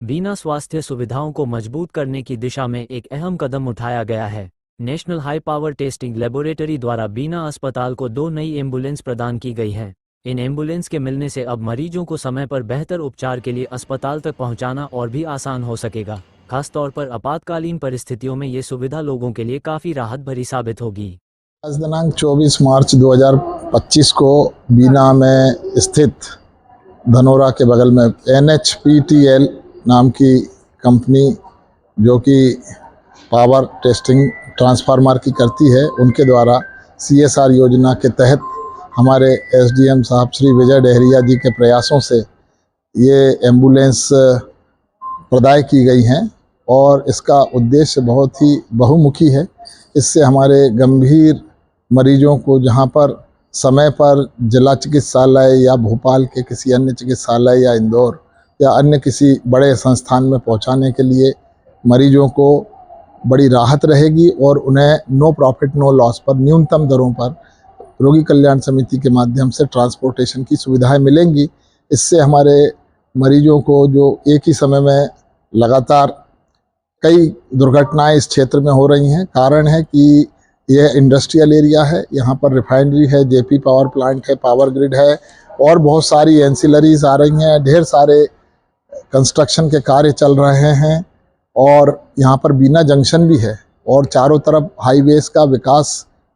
बीना स्वास्थ्य सुविधाओं को मजबूत करने की दिशा में एक अहम कदम उठाया गया है। National high power testing laboratory द्वारा बीना अस्पताल को 2 नई एम्बुलेंस प्रदान की गई हैं। इन एम्बुलेंस के मिलने से अब मरीजों को समय पर बेहतर उपचार के लिए अस्पताल तक पहुंचाना और भी आसान हो सकेगा। खासतौर पर आपातकालीन परिस्थितियों में ये सुविधा लोगों के लिए काफ़ी राहत भरी साबित होगी। आज दिनांक 24 मार्च 2025 को बीना में स्थित धनोरा के बगल में NHPTL नाम की कंपनी जो कि पावर टेस्टिंग ट्रांसफार्मर की करती है, उनके द्वारा CSR योजना के तहत हमारे SDM साहब श्री विजय डहरिया जी के प्रयासों से ये एम्बुलेंस प्रदाय की गई हैं और इसका उद्देश्य बहुत ही बहुमुखी है। इससे हमारे गंभीर मरीजों को जहां पर समय पर जिला चिकित्सालय या भोपाल के किसी अन्य चिकित्सालय या इंदौर या अन्य किसी बड़े संस्थान में पहुंचाने के लिए मरीजों को बड़ी राहत रहेगी और उन्हें नो प्रॉफिट नो लॉस पर न्यूनतम दरों पर रोगी कल्याण समिति के माध्यम से ट्रांसपोर्टेशन की सुविधाएं मिलेंगी। इससे हमारे मरीजों को जो एक ही समय में लगातार कई दुर्घटनाएं इस क्षेत्र में हो रही हैं, कारण है कि यह इंडस्ट्रियल एरिया है, यहाँ पर रिफाइनरी है, JP पावर प्लांट है, पावर ग्रिड है और बहुत सारी एंसिलरीज आ रही हैं, ढेर सारे कंस्ट्रक्शन के कार्य चल रहे हैं और यहाँ पर बीना जंक्शन भी है और चारों तरफ हाईवेज का विकास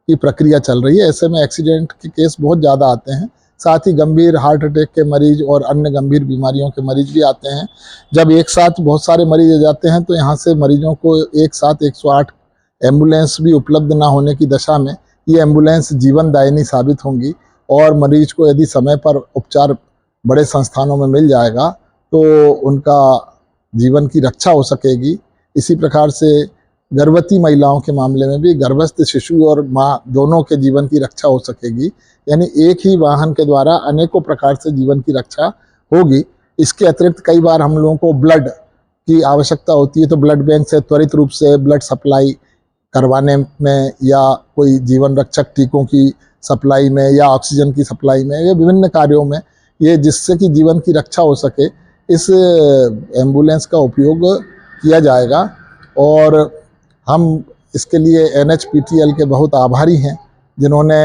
की प्रक्रिया चल रही है। ऐसे में एक्सीडेंट के केस बहुत ज़्यादा आते हैं, साथ ही गंभीर हार्ट अटैक के मरीज और अन्य गंभीर बीमारियों के मरीज भी आते हैं। जब एक साथ बहुत सारे मरीज आ जाते हैं तो यहाँ से मरीजों को एक साथ 108 एम्बुलेंस भी उपलब्ध ना होने की दशा में ये एम्बुलेंस जीवनदायिनी साबित होंगी और मरीज को यदि समय पर उपचार बड़े संस्थानों में मिल जाएगा तो उनका जीवन की रक्षा हो सकेगी। इसी प्रकार से गर्भवती महिलाओं के मामले में भी गर्भस्थ शिशु और माँ दोनों के जीवन की रक्षा हो सकेगी। यानी एक ही वाहन के द्वारा अनेकों प्रकार से जीवन की रक्षा होगी। इसके अतिरिक्त कई बार हम लोगों को ब्लड की आवश्यकता होती है तो ब्लड बैंक से त्वरित रूप से ब्लड सप्लाई करवाने में या कोई जीवन रक्षक टीकों की सप्लाई में या ऑक्सीजन की सप्लाई में या विभिन्न कार्यों में ये जिससे कि जीवन की रक्षा हो सके इस एम्बुलेंस का उपयोग किया जाएगा और हम इसके लिए NHPTL के बहुत आभारी हैं जिन्होंने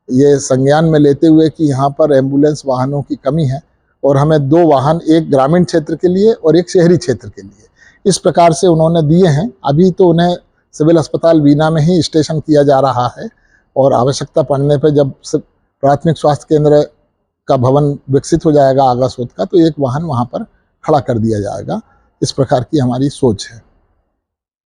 ये संज्ञान में लेते हुए कि यहाँ पर एम्बुलेंस वाहनों की कमी है और हमें 2 वाहन, एक ग्रामीण क्षेत्र के लिए और एक शहरी क्षेत्र के लिए, इस प्रकार से उन्होंने दिए हैं। अभी तो उन्हें सिविल अस्पताल बीना में ही स्टेशन किया जा रहा है और आवश्यकता पड़ने पर जब प्राथमिक स्वास्थ्य केंद्र का भवन विकसित हो जाएगा आगाशोध का तो एक वाहन वहाँ पर खड़ा कर दिया जाएगा। इस प्रकार की हमारी सोच है।